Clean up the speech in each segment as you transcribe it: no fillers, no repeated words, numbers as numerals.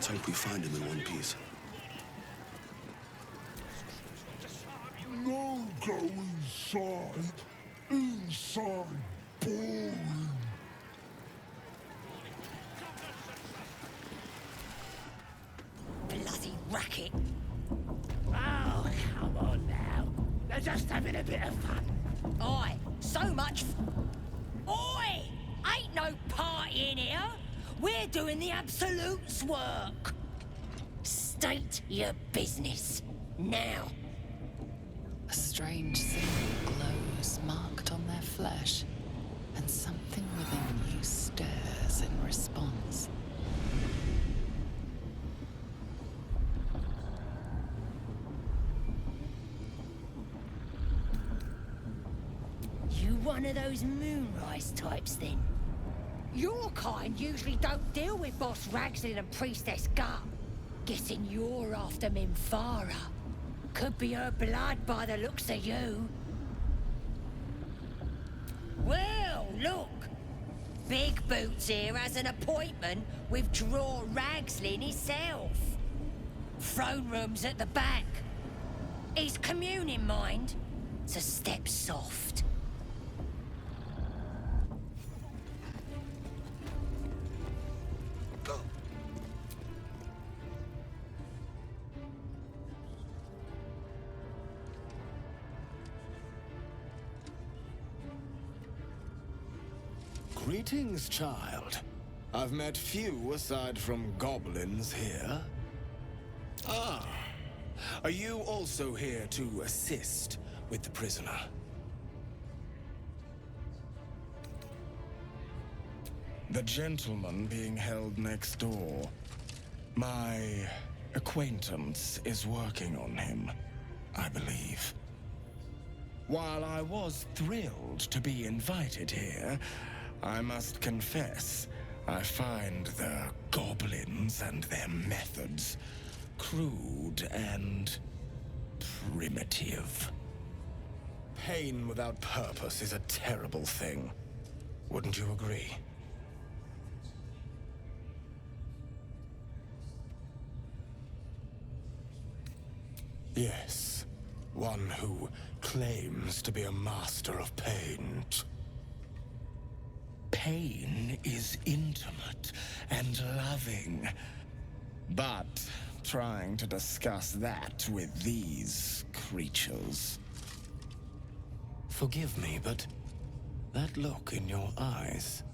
Let's hope we find him in one piece. No go inside. Inside. Boring. Bloody racket. Oh, come on now. They're just having a bit of fun. Oi, so much Oi! Ain't no party in here. We're doing the Absolute's work. State your business. Now. A strange symbol glows marked on their flesh, and something within you stirs in response. You one of those moonrise types, then? Your kind usually don't deal with Boss Ragslin and Priestess Gut. Guessing you're after Minfara. Could be her blood by the looks of you. Well, look. Big Boots here has an appointment with Draw Ragslin himself. Throne room's at the back. He's communing, mind. So step soft. Greetings, child. I've met few aside from goblins here. Ah, are you also here to assist with the prisoner? The gentleman being held next door. My acquaintance is working on him, I believe. While I was thrilled to be invited here, I must confess, I find the goblins and their methods crude and primitive. Pain without purpose is a terrible thing. Wouldn't you agree? Yes, one who claims to be a master of pain. Pain is intimate and loving, but trying to discuss that with these creatures. Forgive me, but that look in your eyes,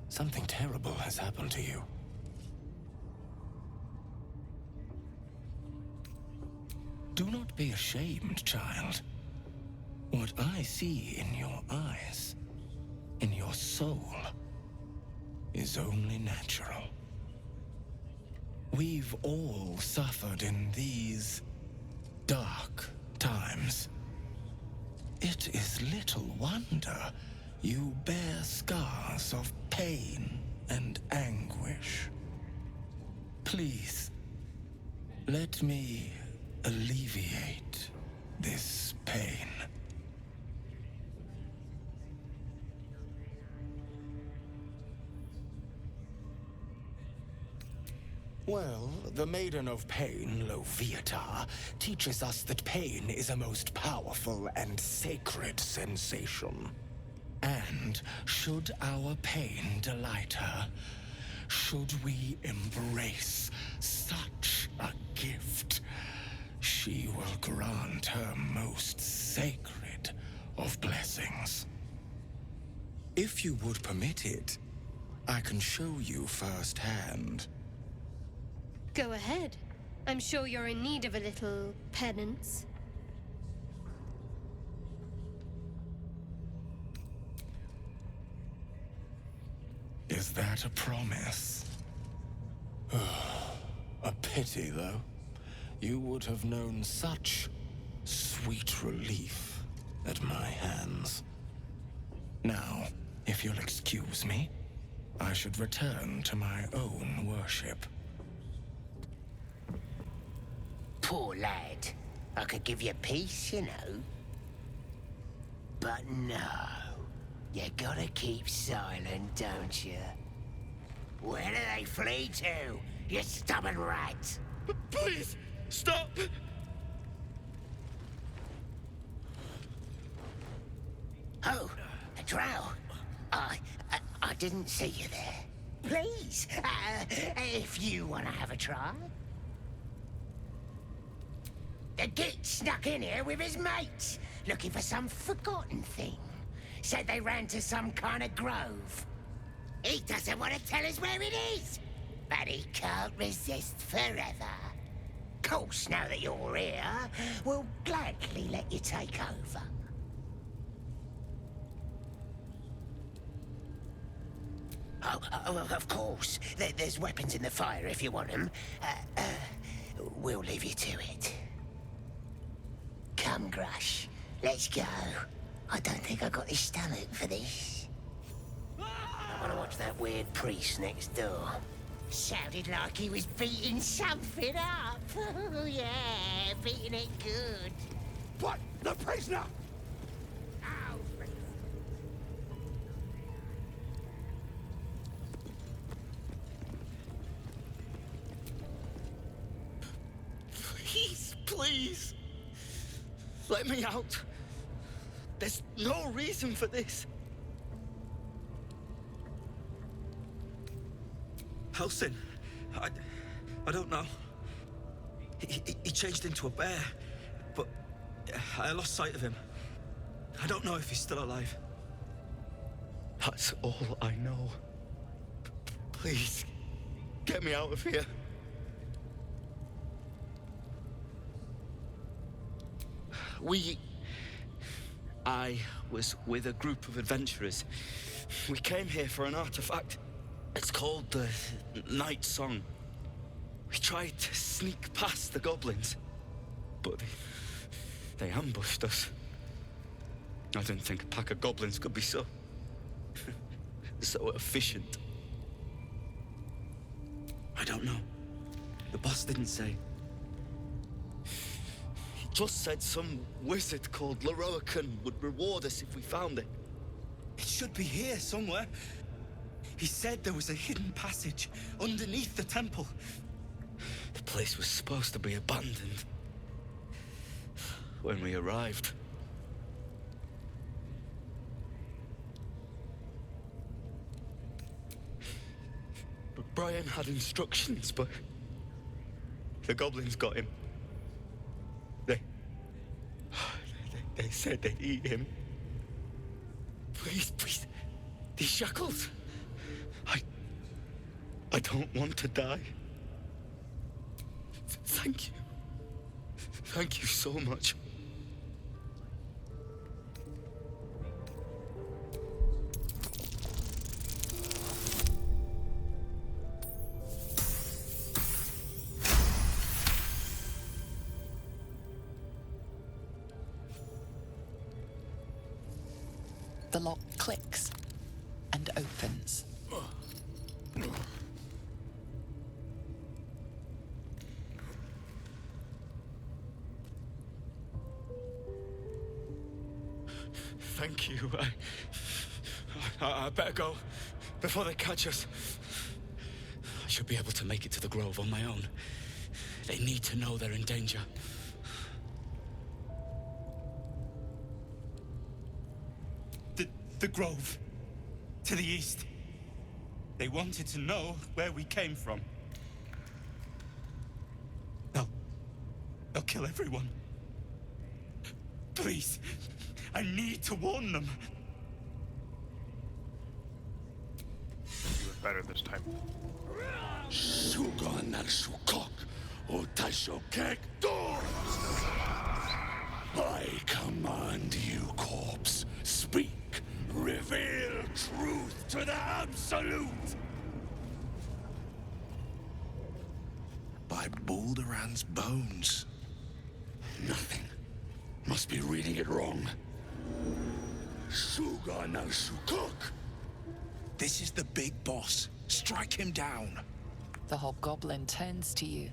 something terrible has happened to you. Do not be ashamed, child. What I see in your eyes, in your soul, is only natural. We've all suffered in these dark times. It is little wonder you bear scars of pain and anguish. Please, let me alleviate this pain. Well, the Maiden of Pain, Loviatar, teaches us that pain is a most powerful and sacred sensation. And should our pain delight her, should we embrace such a gift, she will grant her most sacred of blessings. If you would permit it, I can show you firsthand. Go ahead. I'm sure you're in need of a little penance. Is that a promise? A pity, though. You would have known such sweet relief at my hands. Now, if you'll excuse me, I should return to my own worship. Poor lad. I could give you peace, you know. But no. You gotta keep silent, don't you? Where do they flee to, you stubborn rat? Please, stop! Oh, a drow. I didn't see you there. Please, if you want to have a try. The git snuck in here with his mates, looking for some forgotten thing. Said they ran to some kind of grove. He doesn't want to tell us where it is, but he can't resist forever. Course, now that you're here, we'll gladly let you take over. Oh, of course. There's weapons in the fire if you want them. We'll leave you to it. Come, Grush. Let's go. I don't think I got the stomach for this. I want to watch that weird priest next door. Sounded like he was beating something up. Oh, yeah, beating it good. What? The prisoner! Ow. Please, please. Let me out. There's no reason for this. Halsin, I don't know. He changed into a bear, but I lost sight of him. I don't know if he's still alive. That's all I know. Please, get me out of here. I was with a group of adventurers. We came here for an artifact. It's called the Night Song. We tried to sneak past the goblins, but they ambushed us. I didn't think a pack of goblins could be so efficient. I don't know. The boss didn't say. He just said some wizard called Leroican would reward us if we found it. It should be here somewhere. He said there was a hidden passage underneath the temple. The place was supposed to be abandoned when we arrived. Brian had instructions, but the goblins got him. They said they'd eat him. Please, these shackles. I don't want to die. Thank you. Thank you so much. The lock clicks and opens. Thank you. I better go before they catch us. I should be able to make it to the grove on my own. They need to know they're in danger. The grove. To the east. They wanted to know where we came from. They'll kill everyone. Please, I need to warn them. You were better this time. I command you, corpse. Speak. Reveal truth to the Absolute! By Balduran's bones. Nothing. Must be reading it wrong. Suga no Sukuk. This is the big boss. Strike him down. The hobgoblin turns to you,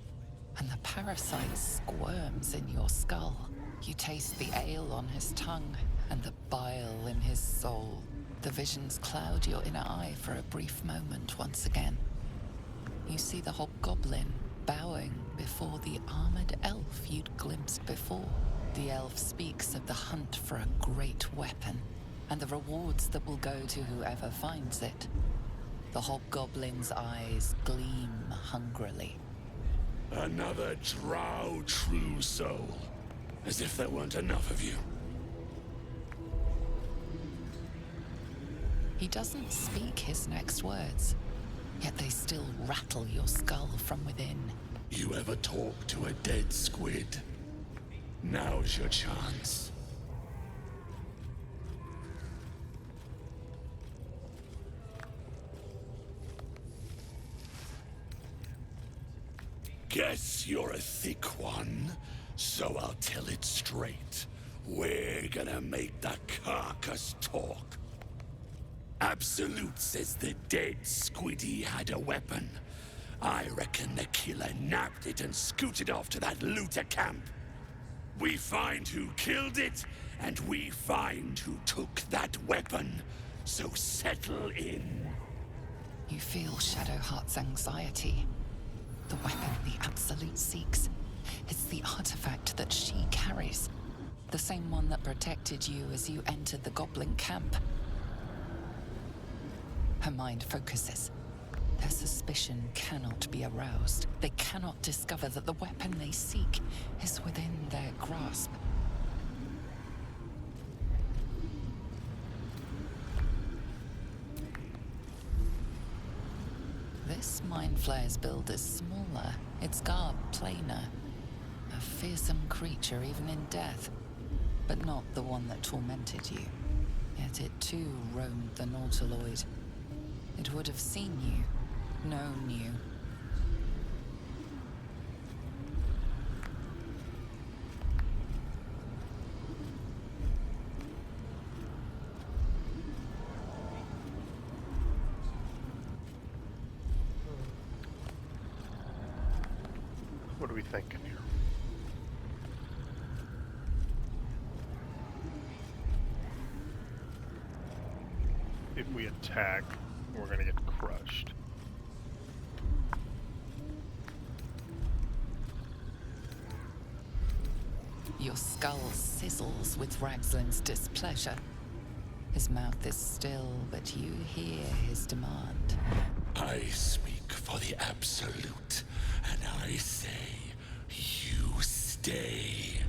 and the parasite squirms in your skull. You taste the ale on his tongue and the bile in his soul. The visions cloud your inner eye for a brief moment once again. You see the hobgoblin bowing before the armored elf you'd glimpsed before. The elf speaks of the hunt for a great weapon and the rewards that will go to whoever finds it. The hobgoblin's eyes gleam hungrily. Another drow true soul. As if there weren't enough of you. He doesn't speak his next words, yet they still rattle your skull from within. You ever talk to a dead squid? Now's your chance. Guess you're a thick one, so I'll tell it straight. We're gonna make the carcass talk. Absolute says the dead squiddy had a weapon. I reckon the killer nabbed it and scooted off to that looter camp. We find who killed it, and we find who took that weapon. So settle in. You feel Shadowheart's anxiety. The weapon the Absolute seeks. It's the artifact that she carries. The same one that protected you as you entered the Goblin camp. Her mind focuses. Their suspicion cannot be aroused. They cannot discover that the weapon they seek is within their grasp. This Mind Flayer's build is smaller, its garb plainer. A fearsome creature even in death, but not the one that tormented you. Yet it too roamed the Nautiloid. It would have seen you, known you. What are we thinking here? If we attack, we're gonna get crushed. Your skull sizzles with Ragslin's displeasure. His mouth is still, but you hear his demand. I speak for the Absolute, and I say, you stay.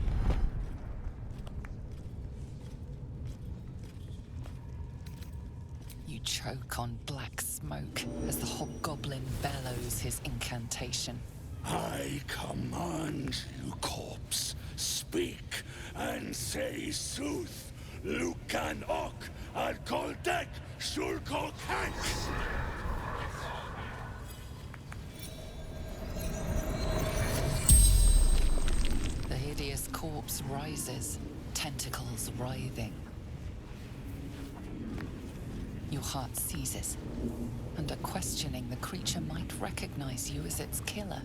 You choke on black smoke as the hobgoblin bellows his incantation. I command you, corpse, speak and say sooth. Lucan ok al koldek shulkok hank. The hideous corpse rises, tentacles writhing. Your heart seizes. Under questioning, the creature might recognize you as its killer.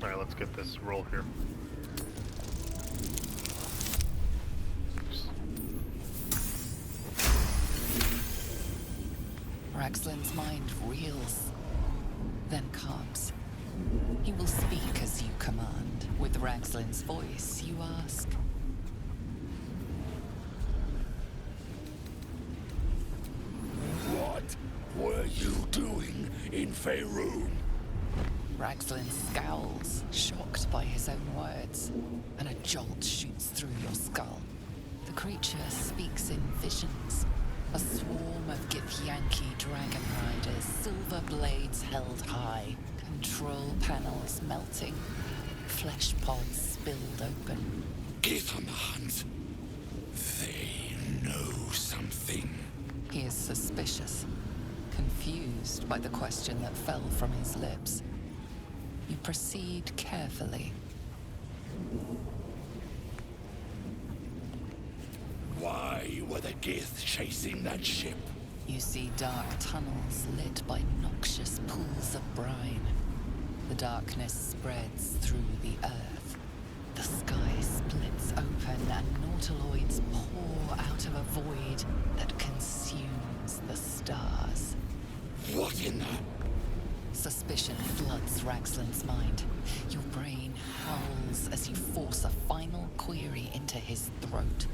Alright, let's get this roll here. Ragslin's mind reels, then calms. He will speak as you command. With Ragslin's voice, you ask. What were you doing in Faerun? Ragslin scowls, shocked by his own words, and a jolt shoots through your skull. The creature speaks in visions. A swarm of Githyanki dragon riders, silver blades held high, control panels melting, flesh pods spilled open. Githmans. They know something. He is suspicious, confused by the question that fell from his lips. You proceed carefully. Why were the Gith chasing that ship? You see dark tunnels lit by noxious pools of brine. The darkness spreads through the earth. The sky splits open and nautiloids pour out of a void that consumes the stars. What in the... Suspicion floods Ragslin's mind. Your brain howls as you force a final query into his throat.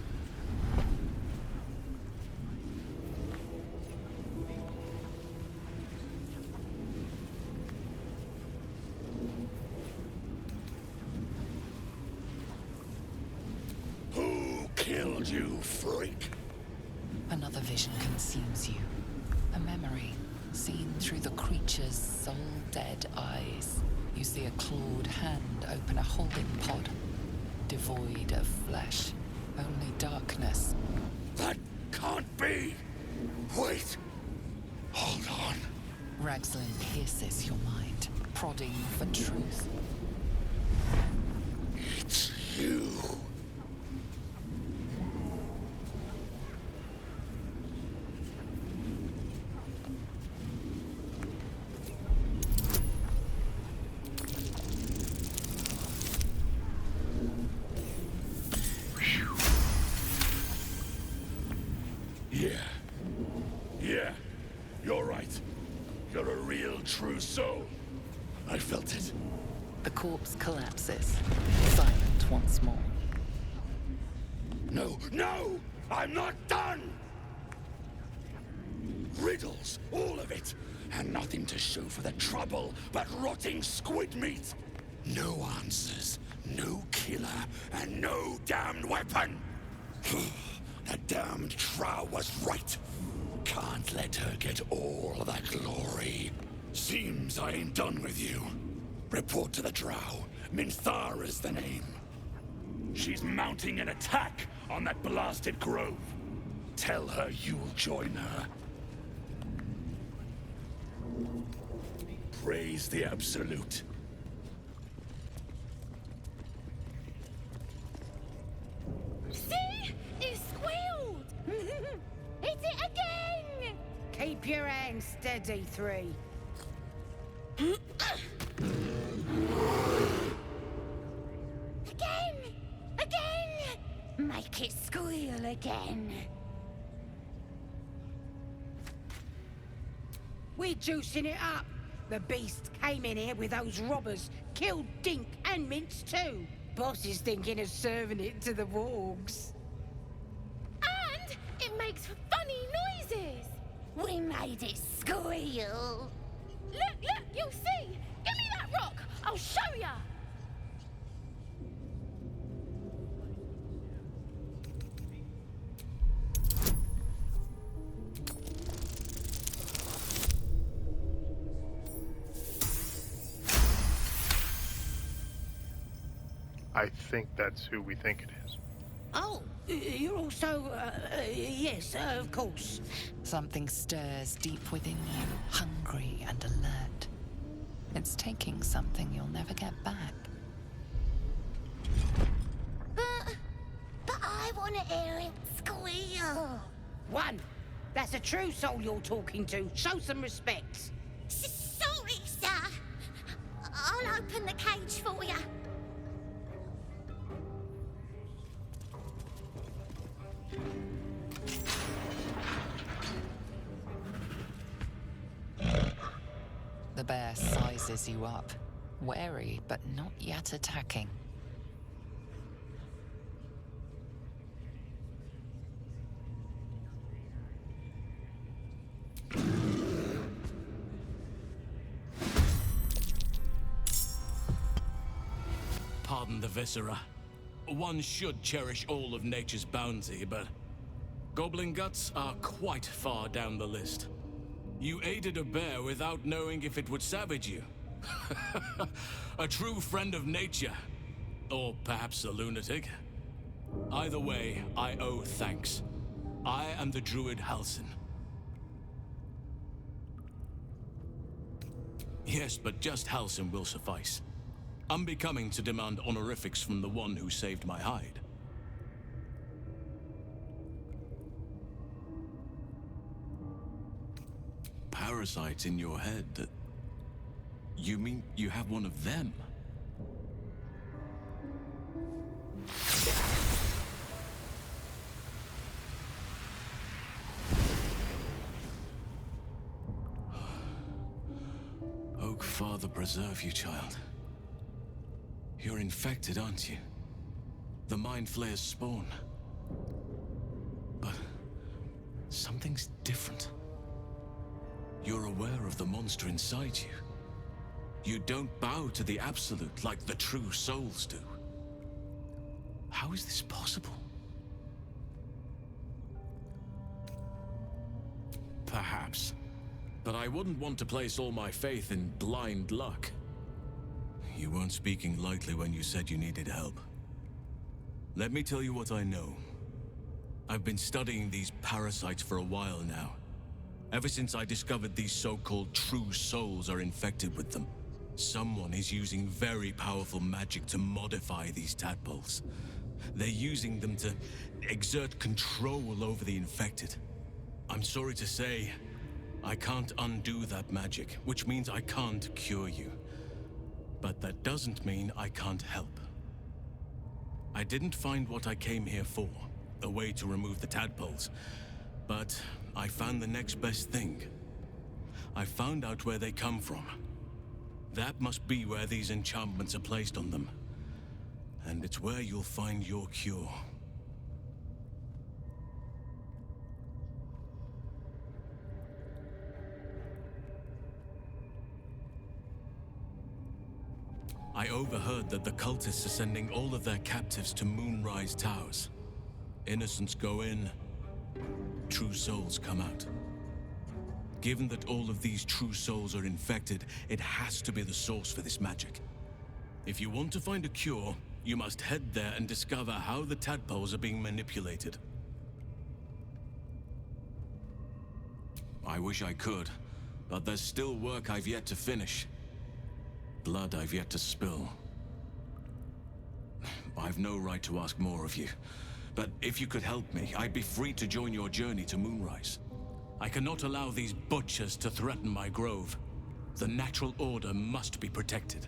Who killed you, freak? Another vision consumes you. A memory seen through the creature's soul-dead eyes. You see a clawed hand open a holding pod, devoid of flesh, only darkness. That can't be! Wait! Hold on. Ragslin pierces your mind, prodding for truth. It's you. Yeah, you're right. You're a real, true soul. I felt it. The corpse collapses, silent once more. No! I'm not done! Riddles, all of it, and nothing to show for the trouble but rotting squid meat. No answers, no killer, and no damned weapon. That damned Trow was right. Can't let her get all that glory. Seems I ain't done with you. Report to the Drow. Minthara's the name. She's mounting an attack on that blasted grove. Tell her you'll join her. Praise the Absolute. See? It squealed! Hit it again! Keep your hands steady, 3. Again! Make it squeal again. We're juicing it up. The beast came in here with those robbers, killed Dink and Mince too. Boss is thinking of serving it to the wargs. And it makes funny noises. We made it squeal. Look, you'll see. Give me that rock. I'll show ya. I think that's who we think it is. Oh, you're also, yes, of course. Something stirs deep within you, hungry and alert. It's taking something you'll never get back. But I want to hear it squeal. 1. That's a true soul you're talking to. Show some respect. Sorry, sir. I'll open the cage for you. The bear sizes you up, wary but not yet attacking. Pardon the viscera. One should cherish all of nature's bounty, but goblin guts are quite far down the list. You aided a bear without knowing if it would savage you. A true friend of nature. Or perhaps a lunatic. Either way, I owe thanks. I am the druid Halsin. Yes, but just Halsin will suffice. Unbecoming to demand honorifics from the one who saved my hide. Parasites in your head that... You mean you have one of them? Father preserve you, child. You're infected, aren't you? The Mind Flayer's spawn. But something's different. You're aware of the monster inside you. You don't bow to the Absolute like the true souls do. How is this possible? Perhaps. But I wouldn't want to place all my faith in blind luck. You weren't speaking lightly when you said you needed help. Let me tell you what I know. I've been studying these parasites for a while now. Ever since I discovered these so-called true souls are infected with them. Someone is using very powerful magic to modify these tadpoles. They're using them to exert control over the infected. I'm sorry to say, I can't undo that magic, which means I can't cure you. But that doesn't mean I can't help. I didn't find what I came here for, a way to remove the tadpoles, but I found the next best thing. I found out where they come from. That must be where these enchantments are placed on them. And it's where you'll find your cure. I overheard that the cultists are sending all of their captives to Moonrise Towers. Innocents go in, true souls come out. Given that all of these true souls are infected, it has to be the source for this magic. If you want to find a cure, you must head there and discover how the tadpoles are being manipulated. I wish I could, but there's still work I've yet to finish. Blood I've yet to spill. I've no right to ask more of you, but if you could help me, I'd be free to join your journey to Moonrise. I cannot allow these butchers to threaten my grove. The natural order must be protected.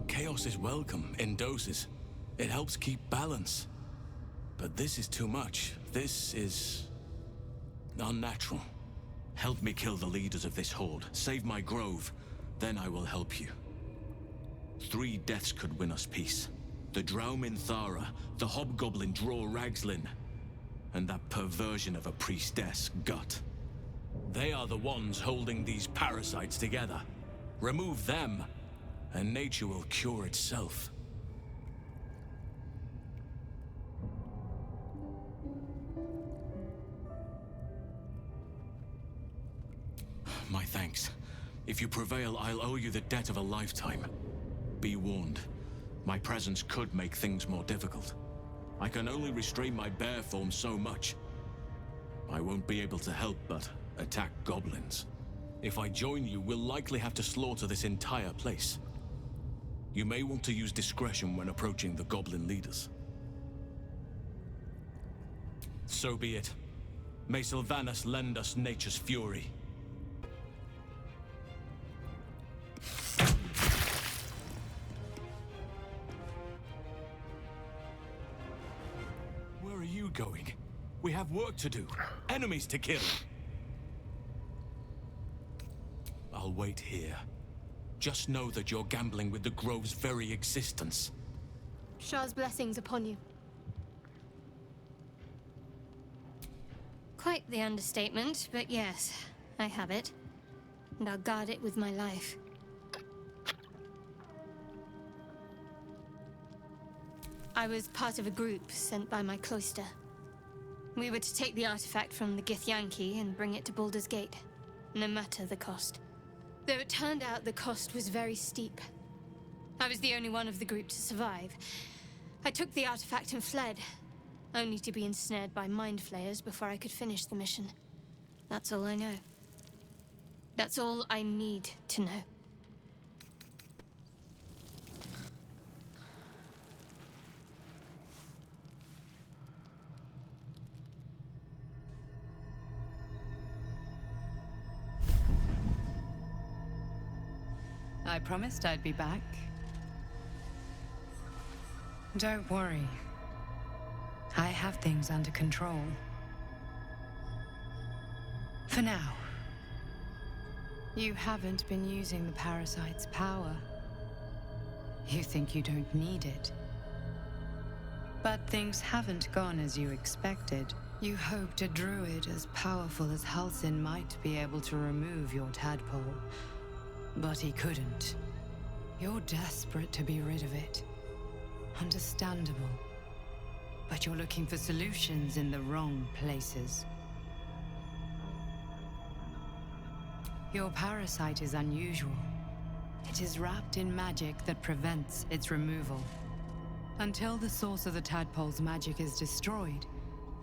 Chaos is welcome in doses. It helps keep balance. But this is too much. This is unnatural. Help me kill the leaders of this horde. Save my grove. Then I will help you. 3 deaths could win us peace. The Drow Minthara, the Hobgoblin Draw Ragslin, and that perversion of a priestess, Gut. They are the ones holding these parasites together. Remove them, and nature will cure itself. My thanks. If you prevail, I'll owe you the debt of a lifetime. Be warned. My presence could make things more difficult. I can only restrain my bear form so much. I won't be able to help but attack goblins. If I join you, we'll likely have to slaughter this entire place. You may want to use discretion when approaching the goblin leaders. So be it. May Sylvanas lend us nature's fury. Where are you going? We have work to do. Enemies to kill. I'll wait here. Just know that you're gambling with the Grove's very existence. Shah's blessings upon you. Quite the understatement, but yes, I have it. And I'll guard it with my life. I was part of a group sent by my cloister. We were to take the artifact from the Githyanki and bring it to Baldur's Gate, no matter the cost. Though it turned out the cost was very steep. I was the only one of the group to survive. I took the artifact and fled, only to be ensnared by mind flayers before I could finish the mission. That's all I know. That's all I need to know. I promised I'd be back. Don't worry. I have things under control. For now. You haven't been using the parasite's power. You think you don't need it. But things haven't gone as you expected. You hoped a druid as powerful as Halsin might be able to remove your tadpole. But he couldn't. You're desperate to be rid of it. Understandable. But you're looking for solutions in the wrong places. Your parasite is unusual. It is wrapped in magic that prevents its removal. Until the source of the tadpole's magic is destroyed,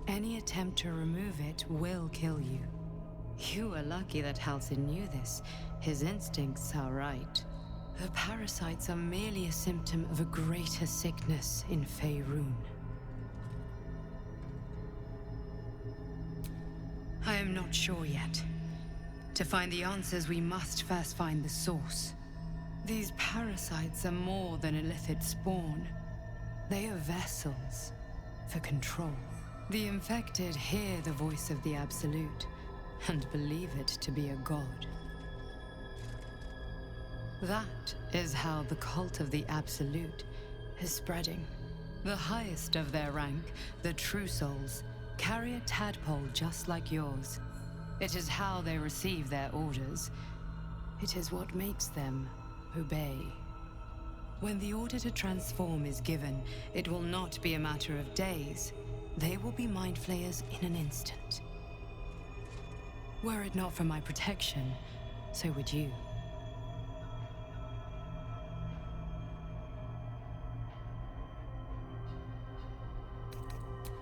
any attempt to remove it will kill you. You were lucky that Halsin knew this. His instincts are right. The parasites are merely a symptom of a greater sickness in Faerun. I am not sure yet. To find the answers, we must first find the source. These parasites are more than a illithid spawn. They are vessels for control. The infected hear the voice of the Absolute and believe it to be a god. That is how the cult of the Absolute is spreading. The highest of their rank, the True Souls, carry a tadpole just like yours. It is how they receive their orders. It is what makes them obey. When the order to transform is given, it will not be a matter of days. They will be mind flayers in an instant. Were it not for my protection, so would you.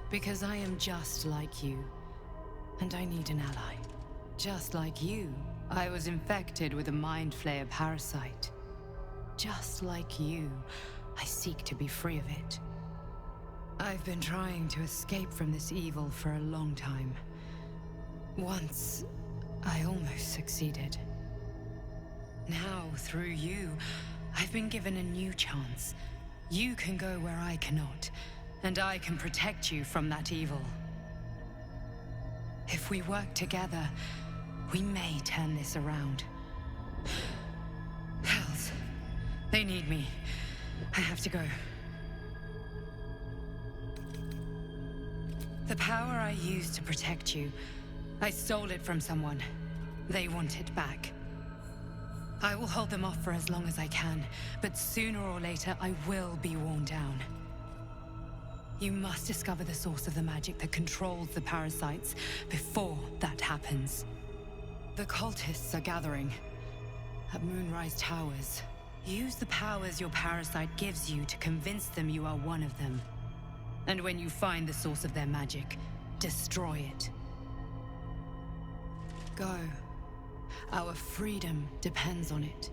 Because I am just like you, and I need an ally. Just like you, I was infected with a mind flayer parasite. Just like you, I seek to be free of it. I've been trying to escape from this evil for a long time. Once, I almost succeeded. Now, through you, I've been given a new chance. You can go where I cannot, and I can protect you from that evil. If we work together, we may turn this around. Hells, they need me. I have to go. The power I used to protect you, I stole it from someone. They want it back. I will hold them off for as long as I can, but sooner or later I will be worn down. You must discover the source of the magic that controls the parasites before that happens. The cultists are gathering at Moonrise Towers. Use the powers your parasite gives you to convince them you are one of them. And when you find the source of their magic, destroy it. Go. Our freedom depends on it.